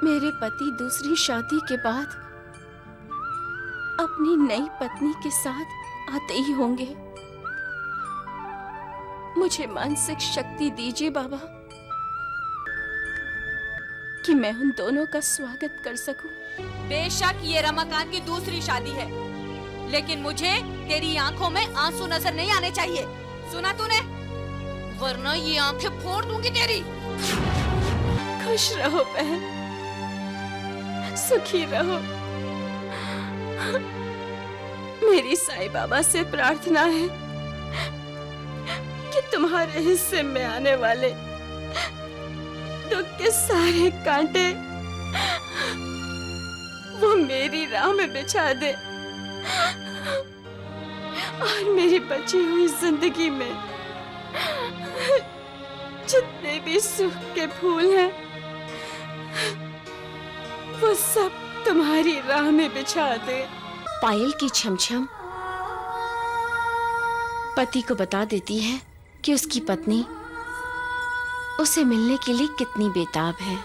मेरे पति दूसरी शादी के बाद अपनी नई पत्नी के साथ आते ही होंगे। मुझे मानसिक शक्ति दीजिए बाबा कि मैं उन दोनों का स्वागत कर सकूं। बेशक ये रमाकांत की दूसरी शादी है, लेकिन मुझे तेरी आंखों में आंसू नजर नहीं आने चाहिए। सुना तूने? वरना ये आंखें फोड़ दूंगी तेरी। खुश रहो बहन, सुखी रहो। मेरी साईं बाबा से प्रार्थना है कि तुम्हारे हिस्से में आने वाले दुख के सारे कांटे वो मेरी राह में बिछा दे और मेरी बची हुई जिंदगी में जितने भी सुख के फूल हैं वो सब तुम्हारी राह में बिछा दे। पायल की छमछम पति को बता देती है कि उसकी पत्नी उसे मिलने के लिए कितनी बेताब है।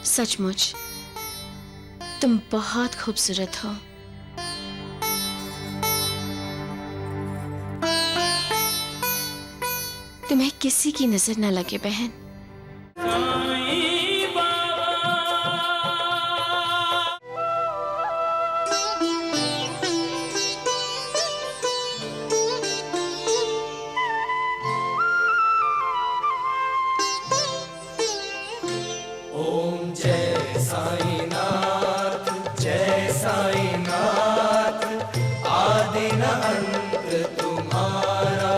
सचमुच तुम बहुत खूबसूरत हो। तुम्हें किसी की नजर न लगे बहन। ओम जय साईनाथ, जय साईनाथ। आदि न अंत तुम्हारा,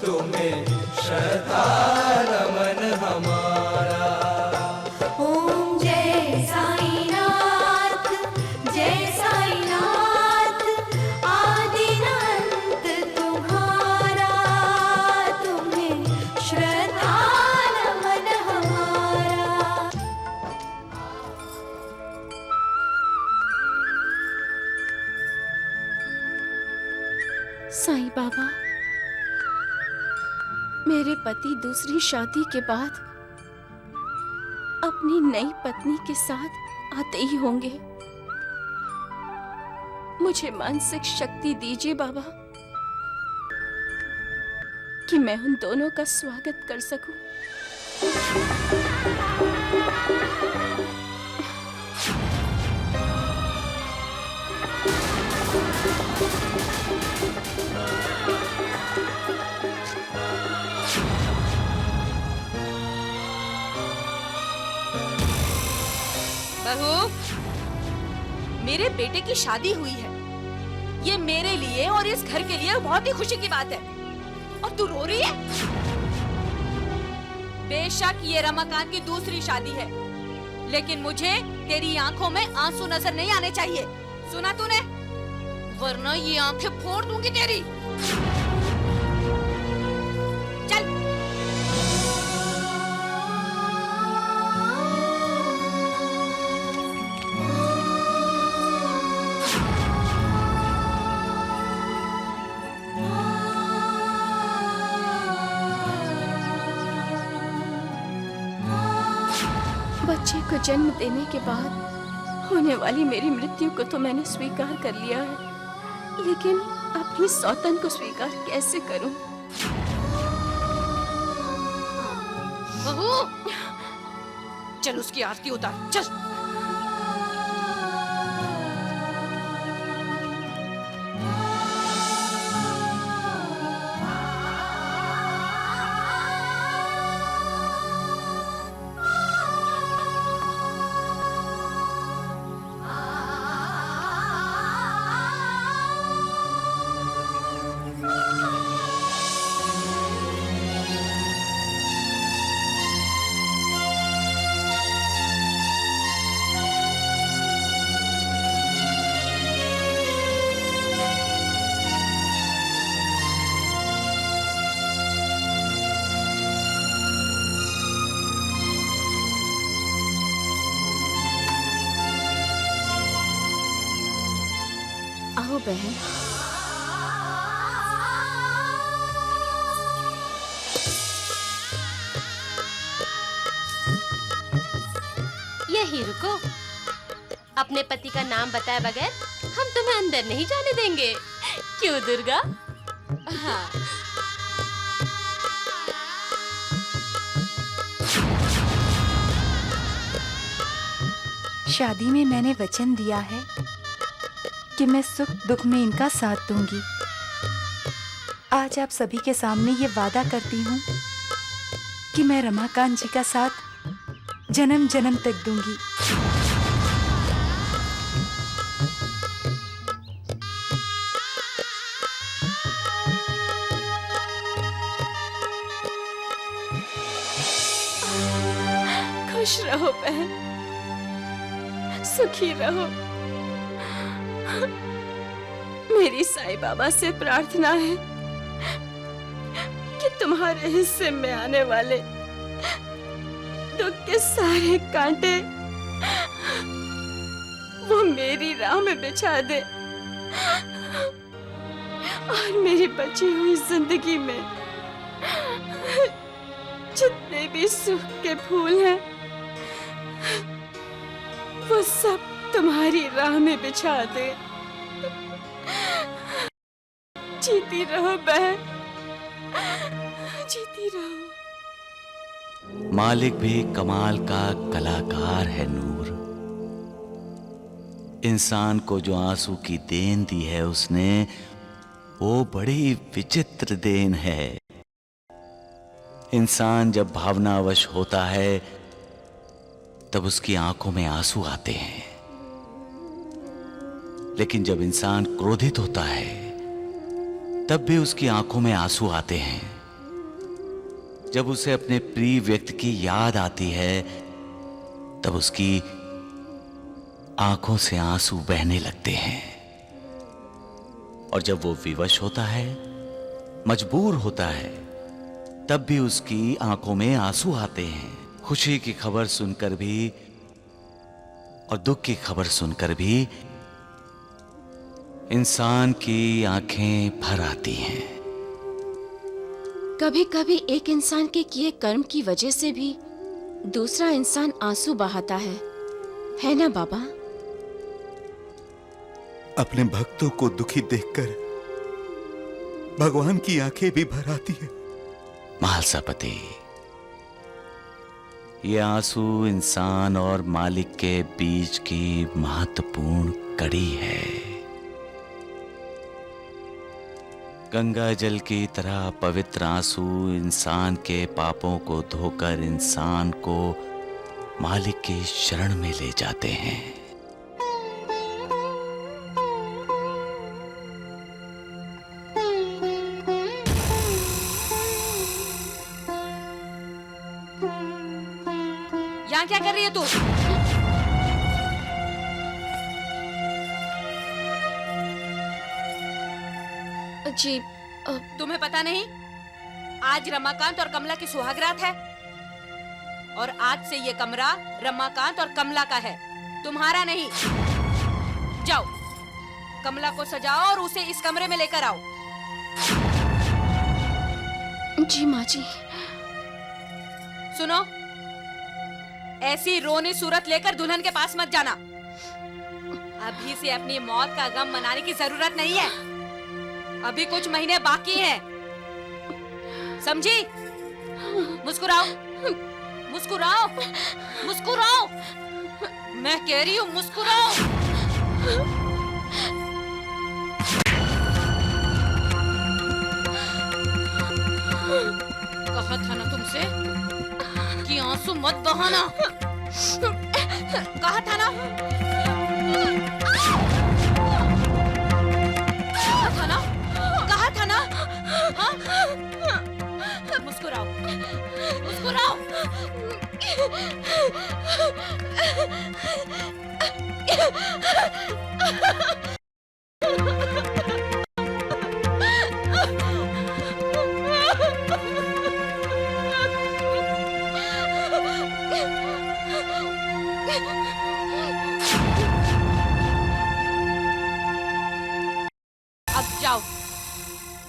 तुम्हें श्रद्धा नमन हमारा। ओम जय साईनाथ, जय साईनाथ। आदि न अंत तुम्हारा, तुम्हें श्रद्धा नमन हमारा। साईं बाबा, मेरे पति दूसरी शादी के बाद अपनी नई पत्नी के साथ आते ही होंगे। मुझे मानसिक शक्ति दीजिए बाबा कि मैं उन दोनों का स्वागत कर सकूं। बहू, मेरे बेटे की शादी हुई है। ये मेरे लिए और इस घर के लिए बहुत ही खुशी की बात है, और तू रो रही है? बेशक ये रमाकांत की दूसरी शादी है, लेकिन मुझे तेरी आंखों में आंसू नजर नहीं आने चाहिए। सुना तूने? वरना ये आंखें फोड़ दूंगी तेरी। चल। बच्चे को जन्म देने के बाद होने वाली मेरी मृत्यु को तो मैंने स्वीकार कर लिया है, लेकिन अपनी सौतन को स्वीकार कैसे करूं? बहू, चल उसकी आरती उतार, चल। आओ बहन। यही रुको। अपने पति का नाम बताए बगैर हम तुम्हें अंदर नहीं जाने देंगे। क्यों दुर्गा? हाँ। शादी में मैंने वचन दिया है कि मैं सुख दुख में इनका साथ दूंगी। आज आप सभी के सामने ये वादा करती हूँ कि मैं रमाकांत जी का साथ जन्म जन्म तक दूंगी। खुश रहो बहन, सुखी रहो। मेरी साईं बाबा से प्रार्थना है कि तुम्हारे हिस्से में आने वाले दुख के सारे कांटे वो मेरी राह में बिछा दे और मेरी बची हुई जिंदगी में जितने भी सुख के फूल हैं वो सब तुम्हारी राह में बिछा दे। जीती रहो बहन, जीती रहो। मालिक भी कमाल का कलाकार है नूर। इंसान को जो आंसू की देन दी है उसने, वो बड़ी विचित्र देन है। इंसान जब भावनावश होता है तब उसकी आंखों में आंसू आते हैं, लेकिन जब इंसान क्रोधित होता है तब भी उसकी आंखों में आंसू आते हैं। जब उसे अपने प्रिय व्यक्ति की याद आती है तब उसकी आंखों से आंसू बहने लगते हैं। और जब वो विवश होता है, मजबूर होता है, तब भी उसकी आंखों में आंसू आते हैं। खुशी की खबर सुनकर भी और दुख की खबर सुनकर भी इंसान की आंखें भर आती हैं। कभी कभी एक इंसान के किए कर्म की वजह से भी दूसरा इंसान आंसू बहाता है ना बाबा? अपने भक्तों को दुखी देखकर भगवान की आंखें भी भर आती है। महालसापति, ये आंसू इंसान और मालिक के बीच की महत्वपूर्ण कड़ी है। गंगा जल की तरह पवित्र आंसू इंसान के पापों को धोकर इंसान को मालिक की शरण में ले जाते हैं। यहाँ क्या कर रही है तू? जी तुम्हें पता नहीं आज रमाकांत और कमला की सुहागरात है, और आज से ये कमरा रमाकांत और कमला का है, तुम्हारा नहीं। जाओ कमला को सजाओ और उसे इस कमरे में लेकर आओ। जी माँ जी। सुनो, ऐसी रोनी सूरत लेकर दुल्हन के पास मत जाना। अभी से अपनी मौत का गम मनाने की जरूरत नहीं है, अभी कुछ महीने बाकी हैं, समझी? मुस्कुराओ, मुस्कुराओ, मुस्कुराओ, मैं कह रही हूँ मुस्कुराओ। कहा था ना तुमसे कि आंसू मत बहाना, कहा था ना? कहा था ना? हाँ? मुस्कुराओ, मुस्कुराओ।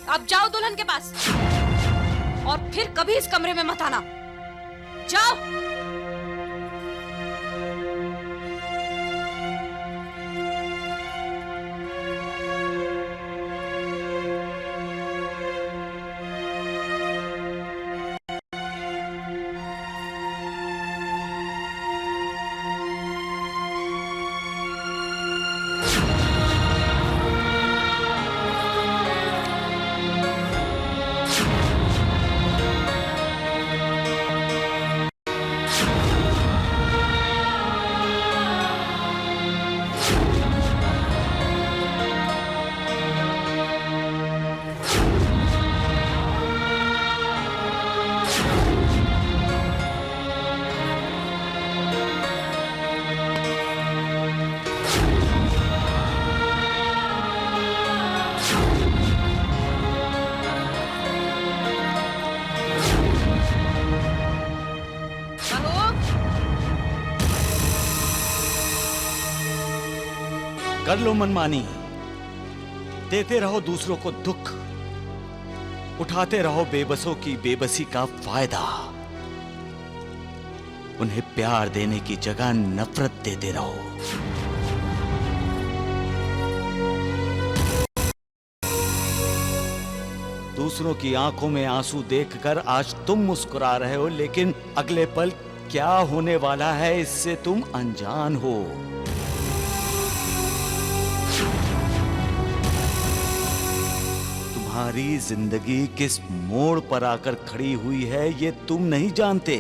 अब जाओ दुल्हन के पास और फिर कभी इस कमरे में मत आना। जाओ। कर लो मनमानी, देते रहो दूसरों को दुख, उठाते रहो बेबसों की बेबसी का फायदा, उन्हें प्यार देने की जगह नफरत देते रहो। दूसरों की आंखों में आंसू देखकर आज तुम मुस्कुरा रहे हो, लेकिन अगले पल क्या होने वाला है इससे तुम अनजान हो। तुम्हारी जिंदगी किस मोड़ पर आकर खड़ी हुई है ये तुम नहीं जानते,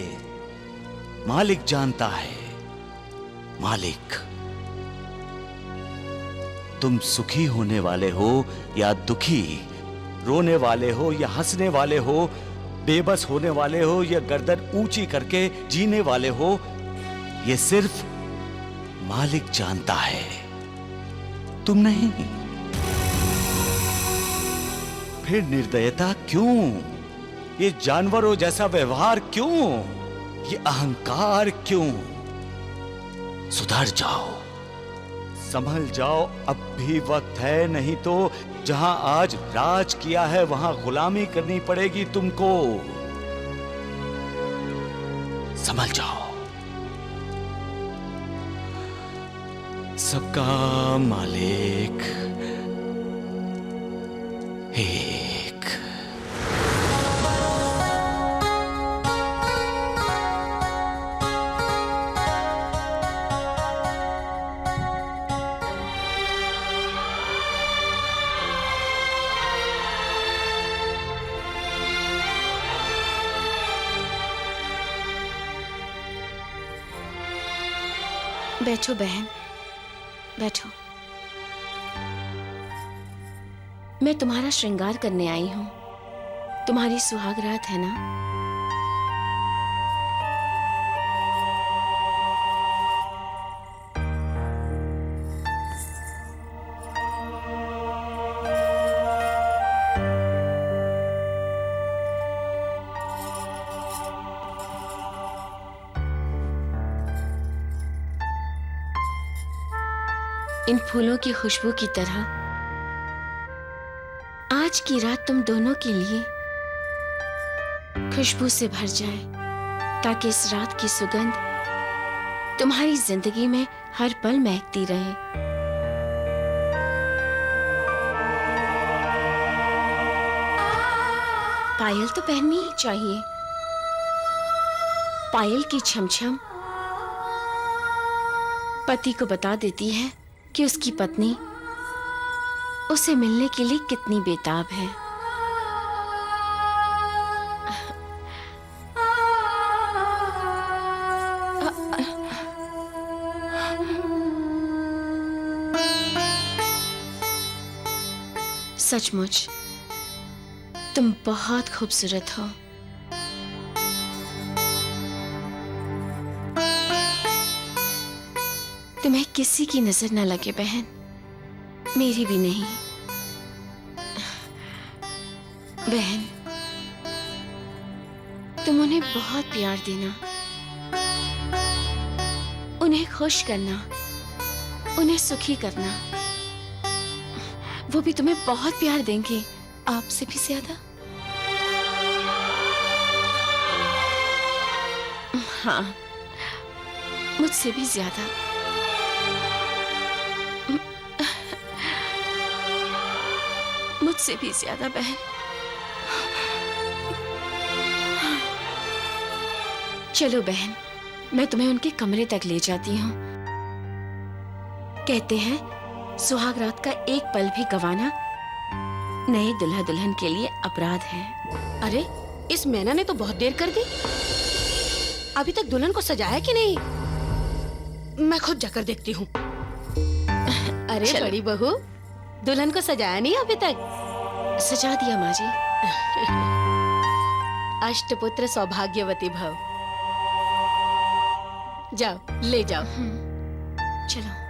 मालिक जानता है। मालिक, तुम सुखी होने वाले हो या दुखी, रोने वाले हो या हंसने वाले हो, बेबस होने वाले हो या गर्दन ऊंची करके जीने वाले हो, ये सिर्फ मालिक जानता है, तुम नहीं। फिर निर्दयता क्यों? ये जानवरों जैसा व्यवहार क्यों? ये अहंकार क्यों? सुधर जाओ, संभल जाओ, अब भी वक्त है, नहीं तो जहां आज राज किया है वहां गुलामी करनी पड़ेगी तुमको। संभल जाओ। सबका मालिक एक। बैठो बहन, बैठो। मैं तुम्हारा श्रृंगार करने आई हूं। तुम्हारी सुहागरात है ना? इन फूलों की खुशबू की तरह आज की रात तुम दोनों के लिए खुशबू से भर जाए, ताकि इस रात की सुगंध तुम्हारी जिंदगी में हर पल महकती रहे। पायल तो पहननी ही चाहिए। पायल की छमछम पति को बता देती है कि उसकी पत्नी उसे मिलने के लिए कितनी बेताब है। सचमुच तुम बहुत खूबसूरत हो। तुम्हें किसी की नजर न लगे बहन, मेरी भी नहीं। बहन, तुम उन्हें बहुत प्यार देना, उन्हें खुश करना, उन्हें सुखी करना। वो भी तुम्हें बहुत प्यार देंगे, आपसे भी ज्यादा। हाँ, मुझसे भी ज्यादा। मुझसे भी ज्यादा बहन। चलो बहन, मैं तुम्हें उनके कमरे तक ले जाती हूँ। कहते हैं सुहाग रात का एक पल भी गंवाना नए दुल्हा दुल्हन के लिए अपराध है। अरे इस मैना ने तो बहुत देर कर दी। अभी तक दुल्हन को सजाया कि नहीं? मैं खुद जाकर देखती हूँ। अरे चलो। बड़ी बहू, दुल्हन को सजाया नहीं अभी तक? सजा दिया माँ जी। अष्टपुत्र सौभाग्यवती भव। जाओ, ले जाओ। चलो।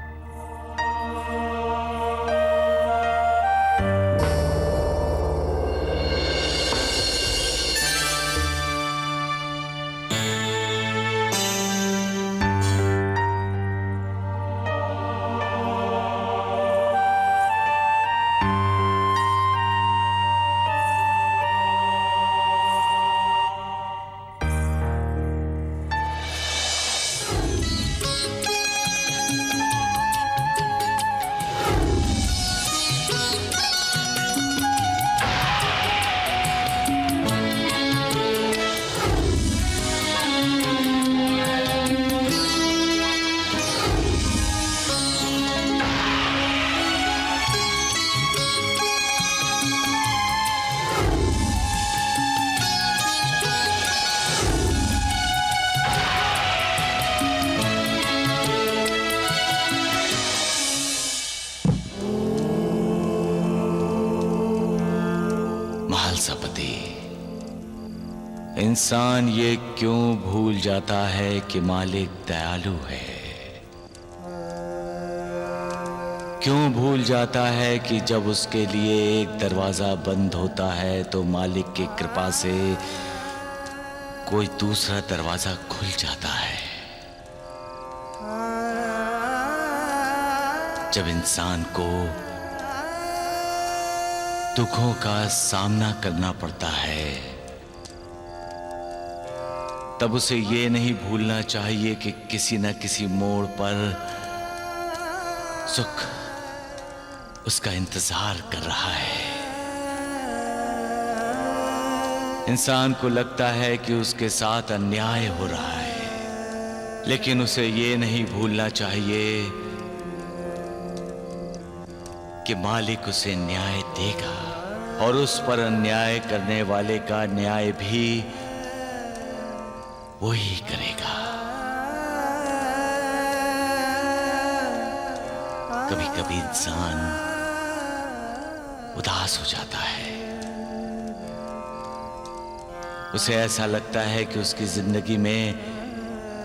महालसापति, इंसान ये क्यों भूल जाता है कि मालिक दयालु है? क्यों भूल जाता है कि जब उसके लिए एक दरवाजा बंद होता है तो मालिक की कृपा से कोई दूसरा दरवाजा खुल जाता है? जब इंसान को दुखों का सामना करना पड़ता है तब उसे ये नहीं भूलना चाहिए कि किसी न किसी मोड़ पर सुख उसका इंतजार कर रहा है। इंसान को लगता है कि उसके साथ अन्याय हो रहा है, लेकिन उसे ये नहीं भूलना चाहिए कि मालिक उसे न्याय देगा और उस पर अन्याय करने वाले का न्याय भी वही करेगा। कभी कभी इंसान उदास हो जाता है, उसे ऐसा लगता है कि उसकी जिंदगी में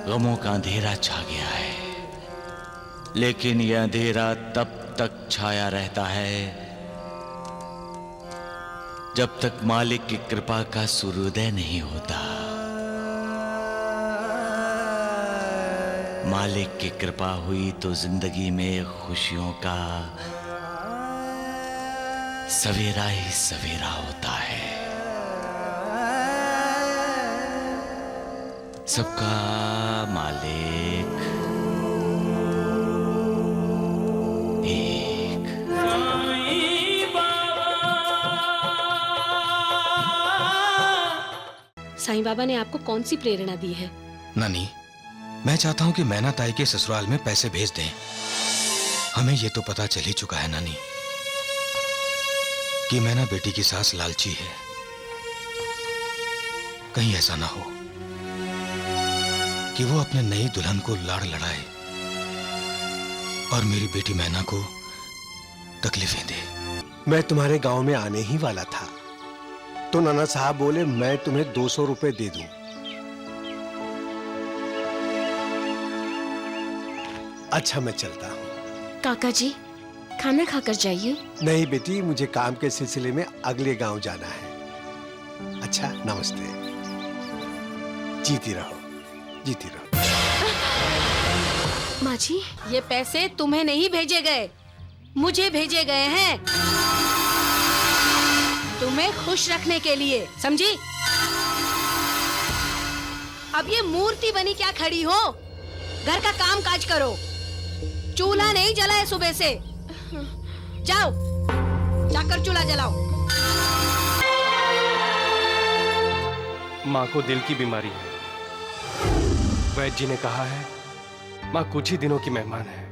गमों का अंधेरा छा गया है, लेकिन यह अंधेरा तब तक छाया रहता है जब तक मालिक की कृपा का सूर्योदय नहीं होता। मालिक की कृपा हुई तो जिंदगी में खुशियों का सवेरा ही सवेरा होता है। सबका मालिक एक। साईं बाबा ने आपको कौन सी प्रेरणा दी है? नानी, मैं चाहता हूं कि मैना ताई के ससुराल में पैसे भेज दें। हमें ये तो पता चल ही चुका है नानी कि मैना बेटी की सास लालची है। कहीं ऐसा ना हो कि वो अपने नई दुल्हन को लाड़ लड़ाए और मेरी बेटी मैना को तकलीफें दे। मैं तुम्हारे गांव में आने ही वाला था तो नाना साहब बोले मैं तुम्हें 200 रुपए दे दूं। अच्छा मैं चलता हूँ। काका जी, खाना खाकर जाइए। नहीं बेटी, मुझे काम के सिलसिले में अगले गांव जाना है। अच्छा नमस्ते। जीती रहो, जीती रहो। माँ जी, ये पैसे तुम्हें नहीं भेजे गए, मुझे भेजे गए हैं तुम्हें खुश रखने के लिए, समझी? अब ये मूर्ति बनी क्या खड़ी हो? घर का काम काज करो। चूल्हा नहीं जला है सुबह से। जाओ, जाकर चूल्हा जलाओ। माँ को दिल की बीमारी है। वैद्य जी ने कहा है माँ कुछ ही दिनों की मेहमान है।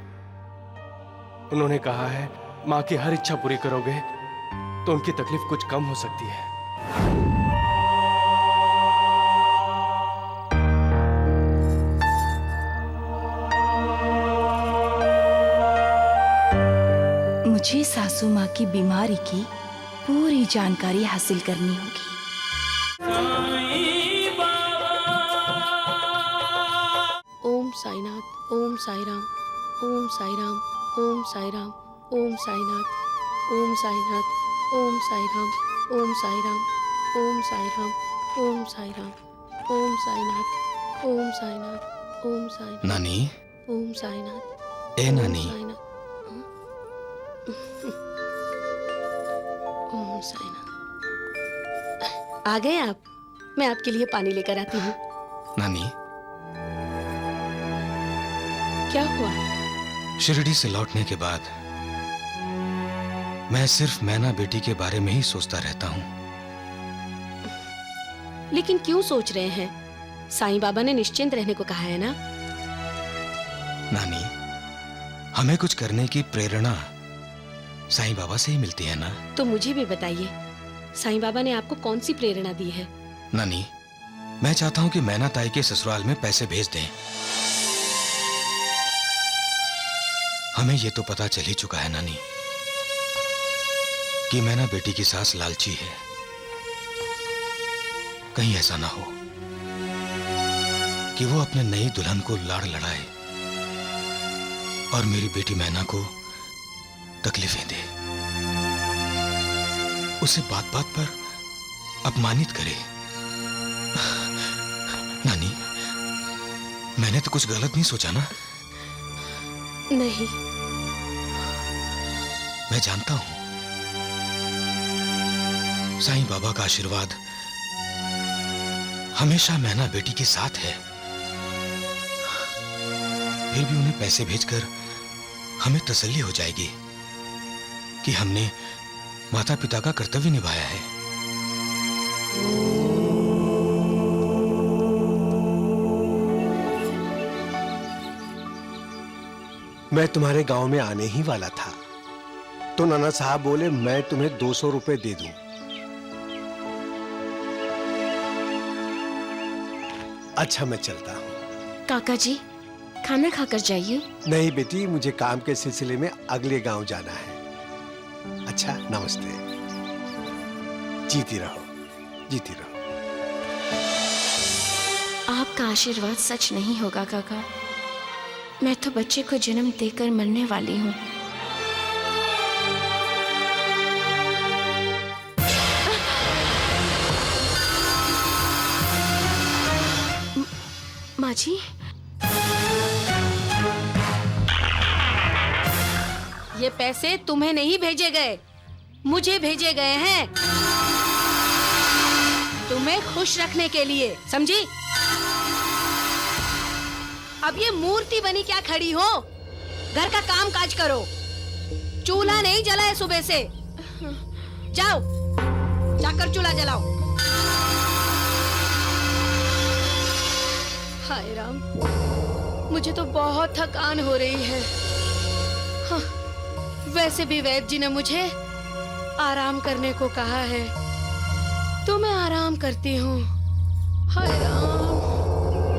उन्होंने कहा है माँ की हर इच्छा पूरी करोगे तो उनकी तकलीफ कुछ कम हो सकती है। मुझे सासू माँ की बीमारी की पूरी जानकारी हासिल करनी होगी। ओम साईनाथ, ओम साईराम, ओम साईराम, ओम साईराम, ओम साईनाथ, ओम साईनाथ, ओम साईराम, ओम साईराम, ओम साईराम, ओम साईराम, ओम साईनाथ, ओम साईनाथ, ओम साईनाथ, नानी, ओम साईनाथ, ए नानी, ओम साईनाथ। आ गए आप? मैं आपके लिए पानी लेकर आती हूँ। नानी, क्या हुआ? शिरडी से लौटने के बाद मैं सिर्फ मैना बेटी के बारे में ही सोचता रहता हूँ। लेकिन क्यों सोच रहे हैं? साईं बाबा ने निश्चिंत रहने को कहा है ना? नानी, हमें कुछ करने की प्रेरणा साईं बाबा से ही मिलती है ना? तो मुझे भी बताइए, साईं बाबा ने आपको कौन सी प्रेरणा दी है? नानी, मैं चाहता हूँ कि मैना ताई के ससुराल में पैसे भेज दें। हमें ये तो पता चल ही चुका है नानी कि मैना बेटी की सास लालची है। कहीं ऐसा ना हो कि वो अपने नई दुल्हन को लाड़ लड़ाए और मेरी बेटी मैना को तकलीफें दे, उसे बात बात पर अपमानित करे। नानी, मैंने तो कुछ गलत नहीं सोचा ना? नहीं। मैं जानता हूं साईं बाबा का आशीर्वाद हमेशा मैना बेटी के साथ है। फिर भी उन्हें पैसे भेजकर हमें तसल्ली हो जाएगी कि हमने माता पिता का कर्तव्य निभाया है। मैं तुम्हारे गांव में आने ही वाला था तो नाना साहब बोले मैं तुम्हें 200 रुपए दे दूं। अच्छा, मैं चलता हूँ। काका जी, खाना खाकर जाइए। नहीं बेटी, मुझे काम के सिलसिले में अगले गांव जाना है। अच्छा, नमस्ते। जीती रहो, जीती रहो। आपका आशीर्वाद सच नहीं होगा काका। मैं तो बच्चे को जन्म देकर मरने वाली हूँ। माँ जी, ये पैसे तुम्हें नहीं भेजे गए, मुझे भेजे गए हैं तुम्हें खुश रखने के लिए, समझी? अब ये मूर्ति बनी क्या खड़ी हो? घर का काम काज करो। चूल्हा नहीं जला है सुबह से। जाओ, जाकर चूल्हा जलाओ। हाय राम, मुझे तो बहुत थकान हो रही है। हाँ, वैसे भी वैद्य जी ने मुझे आराम करने को कहा है तो मैं आराम करती हूँ। हाय राम,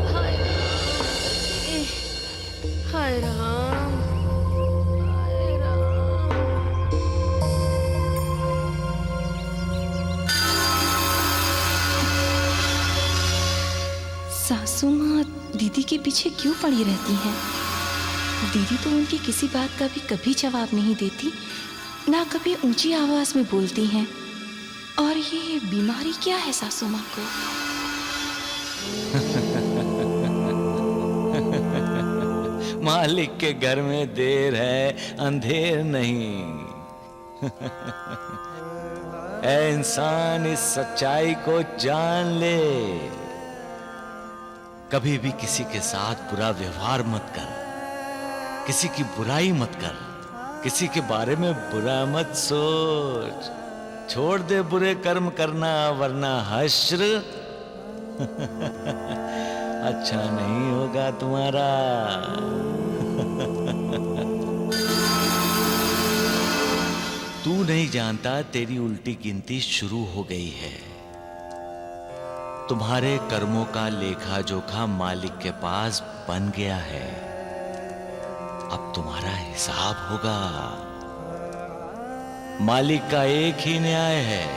हाय राम, हाय राम, हाय राम। सासू माँ दीदी के पीछे क्यों पड़ी रहती हैं? दीदी तो उनकी किसी बात का भी कभी जवाब नहीं देती, ना कभी ऊंची आवाज में बोलती हैं। और ये बीमारी क्या है सासू माँ को? मालिक के घर में देर है, अंधेर नहीं। ऐ इंसान, इस सच्चाई को जान ले। कभी भी किसी के साथ बुरा व्यवहार मत कर, किसी की बुराई मत कर, किसी के बारे में बुरा मत सोच। छोड़ दे बुरे कर्म करना, वरना हश्र अच्छा नहीं होगा तुम्हारा। तू नहीं जानता, तेरी उल्टी गिनती शुरू हो गई है। तुम्हारे कर्मों का लेखा जोखा मालिक के पास बन गया है। अब तुम्हारा हिसाब होगा। मालिक का एक ही न्याय है,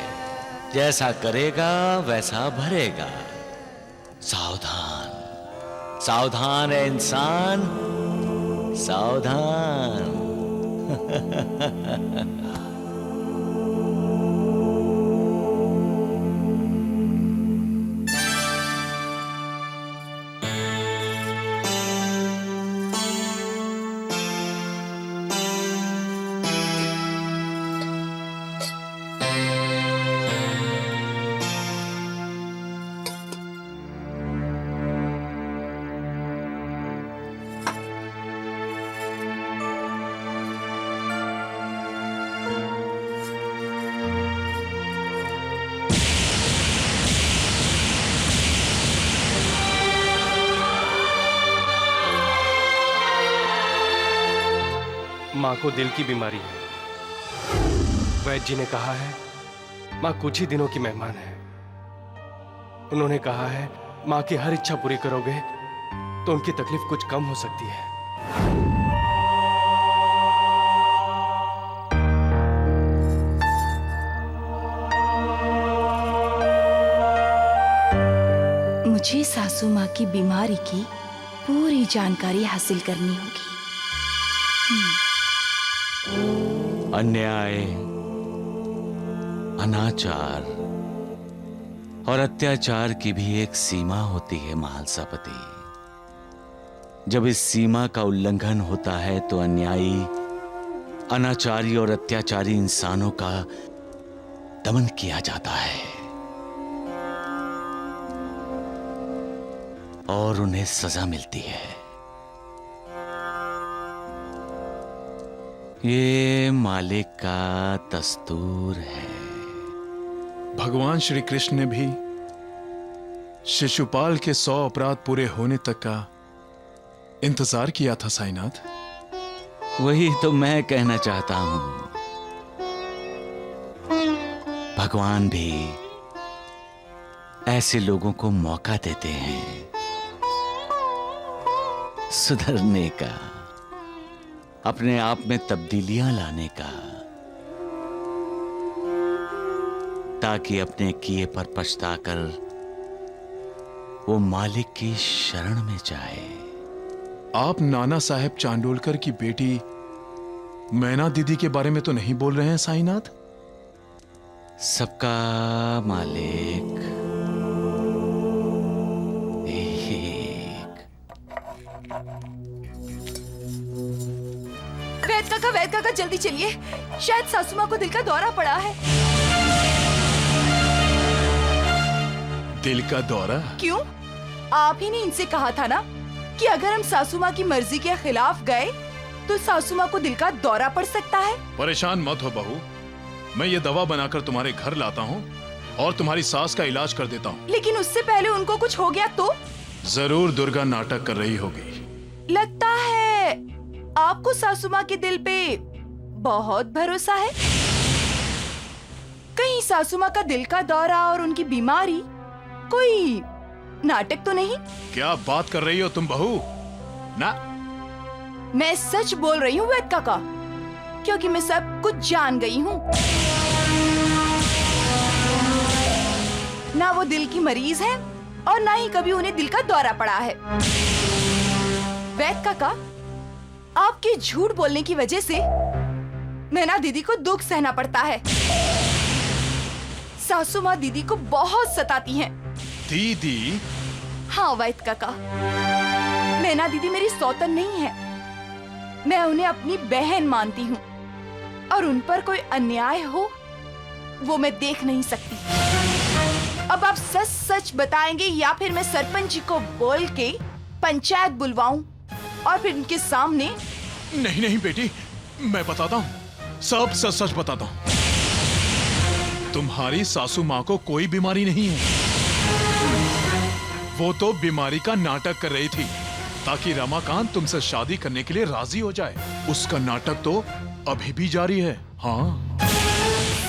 जैसा करेगा वैसा भरेगा। सावधान, सावधान है इंसान, सावधान। माँ को दिल की बीमारी है। वैद्य जी ने कहा है माँ कुछ ही दिनों की मेहमान है। उन्होंने कहा है माँ की हर इच्छा पूरी करोगे तो उनकी तकलीफ कुछ कम हो सकती है। मुझे सासू माँ की बीमारी की पूरी जानकारी हासिल करनी होगी। अन्याय, अनाचार और अत्याचार की भी एक सीमा होती है महालसापति। जब इस सीमा का उल्लंघन होता है तो अन्यायी, अनाचारी और अत्याचारी इंसानों का दमन किया जाता है और उन्हें सजा मिलती है। ये मालिक का दस्तूर है। भगवान श्री कृष्ण ने भी शिशुपाल के 100 अपराध पूरे होने तक का इंतजार किया था साईनाथ। वही तो मैं कहना चाहता हूं। भगवान भी ऐसे लोगों को मौका देते हैं सुधरने का, अपने आप में तब्दीलियां लाने का, ताकि अपने किए पर पछताकर वो मालिक की शरण में जाए। आप नाना साहेब चांडोलकर की बेटी मैना दीदी के बारे में तो नहीं बोल रहे हैं साईनाथ? सबका मालिक एक। वैद काका जल्दी चलिए, शायद सासू माँ को दिल का दौरा पड़ा है। दिल का दौरा? क्यों? आप ही ने इनसे कहा था ना कि अगर हम सासू माँ की मर्जी के खिलाफ गए तो सासू माँ को दिल का दौरा पड़ सकता है। परेशान मत हो बहू, मैं ये दवा बनाकर तुम्हारे घर लाता हूँ और तुम्हारी सास का इलाज कर देता हूँ। लेकिन उससे पहले उनको कुछ हो गया तो? जरूर दुर्गा नाटक कर रही होगी। लगता है आपको सासू माँ के दिल पे बहुत भरोसा है। कहीं सासू माँ का दिल का दौरा और उनकी बीमारी कोई नाटक तो नहीं? क्या बात कर रही हो तुम बहू? ना, मैं सच बोल रही हूँ वैद काका, क्योंकि मैं सब कुछ जान गई हूँ। ना वो दिल की मरीज है और ना ही कभी उन्हें दिल का दौरा पड़ा है। वैद काका, आपके झूठ बोलने की वजह से मैना दीदी को दुख सहना पड़ता है। सासू माँ दीदी को बहुत सताती हैं। दीदी? हाँ वैद काका, मैना दीदी मेरी सौतन नहीं है, मैं उन्हें अपनी बहन मानती हूँ और उन पर कोई अन्याय हो वो मैं देख नहीं सकती। अब आप सच सच बताएंगे या फिर मैं सरपंच जी को बोल के पंचायत बुलवाऊं और फिर उनके सामने? नहीं नहीं बेटी, मैं बताता हूँ, सब सच सच बताता हूँ। तुम्हारी सासू माँ को कोई बीमारी नहीं है। वो तो बीमारी का नाटक कर रही थी ताकि रमाकांत तुमसे शादी करने के लिए राजी हो जाए। उसका नाटक तो अभी भी जारी है। हाँ,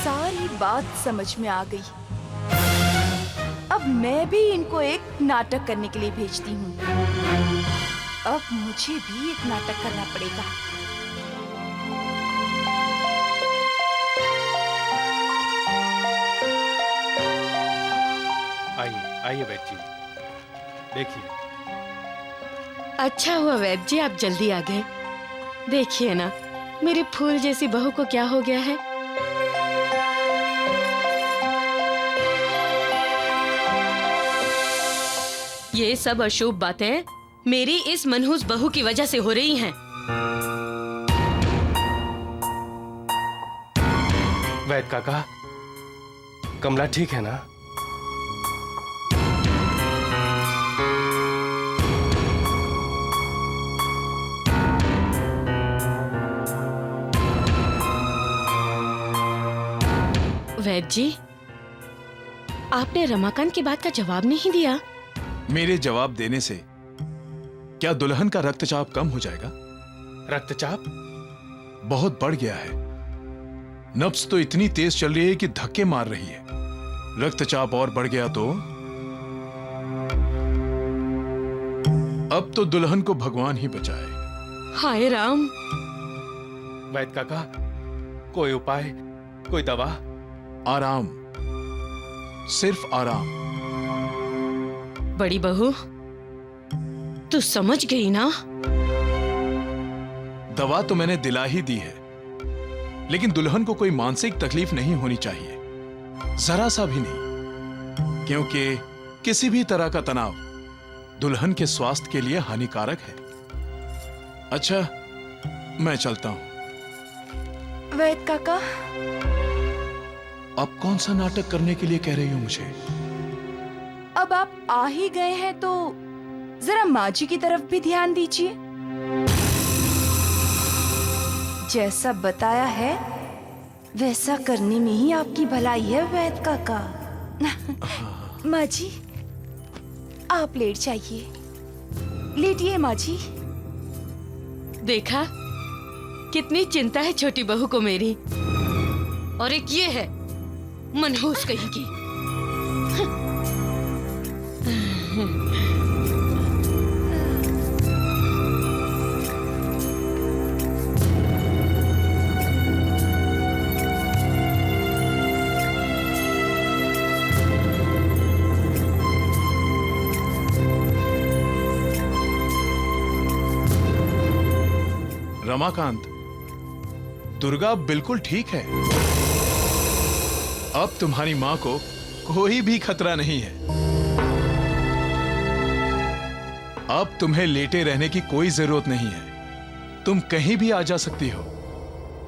सारी बात समझ में आ गई। अब मैं भी इनको एक नाटक करने के लिए भेजती हूँ। अब मुझे भी एक नाटक करना पड़ेगा। आइए आइए वैद्य जी, देखिए। अच्छा हुआ वैद्य जी आप जल्दी आ गए। देखिए ना, मेरी फूल जैसी बहू को क्या हो गया है। ये सब अशुभ बातें मेरी इस मनहूस बहू की वजह से हो रही हैं। वैद्य काका, कमला ठीक है ना? वैद्य जी, आपने रमाकांत की बात का जवाब नहीं दिया। मेरे जवाब देने से क्या दुल्हन का रक्तचाप कम हो जाएगा? रक्तचाप बहुत बढ़ गया है। नब्ज तो इतनी तेज चल रही है कि धक्के मार रही है। रक्तचाप और बढ़ गया तो अब तो दुल्हन को भगवान ही बचाए। हाय राम। वैद्य काका, कोई उपाय, कोई दवा? आराम, सिर्फ आराम। बड़ी बहू, तू समझ गई ना? दवा तो मैंने दिला ही दी है, लेकिन दुल्हन को कोई मानसिक तकलीफ नहीं होनी चाहिए, जरा सा भी नहीं, क्योंकि किसी भी तरह का तनाव दुल्हन के स्वास्थ्य के लिए हानिकारक है। अच्छा, मैं चलता हूं। वैद्य काका, अब कौन सा नाटक करने के लिए कह रही हो मुझे? अब आप आ ही गए हैं तो जरा माँ जी की तरफ भी ध्यान दीजिए। जैसा बताया है वैसा करने में ही आपकी भलाई है वैद्य काका। माँ जी, आप लेट जाइए। लेटिए माँ जी। देखा, कितनी चिंता है छोटी बहू को मेरी। और एक ये है मनहूस कहीं की। रमाकांत, दुर्गा बिल्कुल ठीक है। अब तुम्हारी मां को कोई भी खतरा नहीं है। अब तुम्हें लेटे रहने की कोई जरूरत नहीं है। तुम कहीं भी आ जा सकती हो,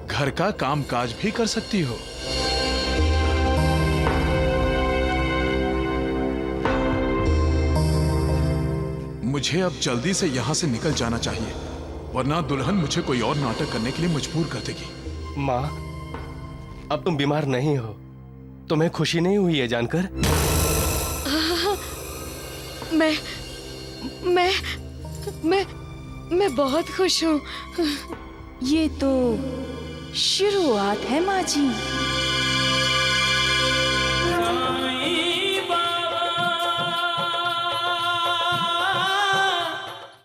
घर का कामकाज भी कर सकती हो। मुझे अब जल्दी से यहां से निकल जाना चाहिए, वरना दुल्हन मुझे कोई और नाटक करने के लिए मजबूर कर देगी। माँ, अब तुम बीमार नहीं हो। तुम्हें खुशी नहीं हुई है जानकर? मैं बहुत खुश हूँ। ये तो शुरुआत है माँ जी।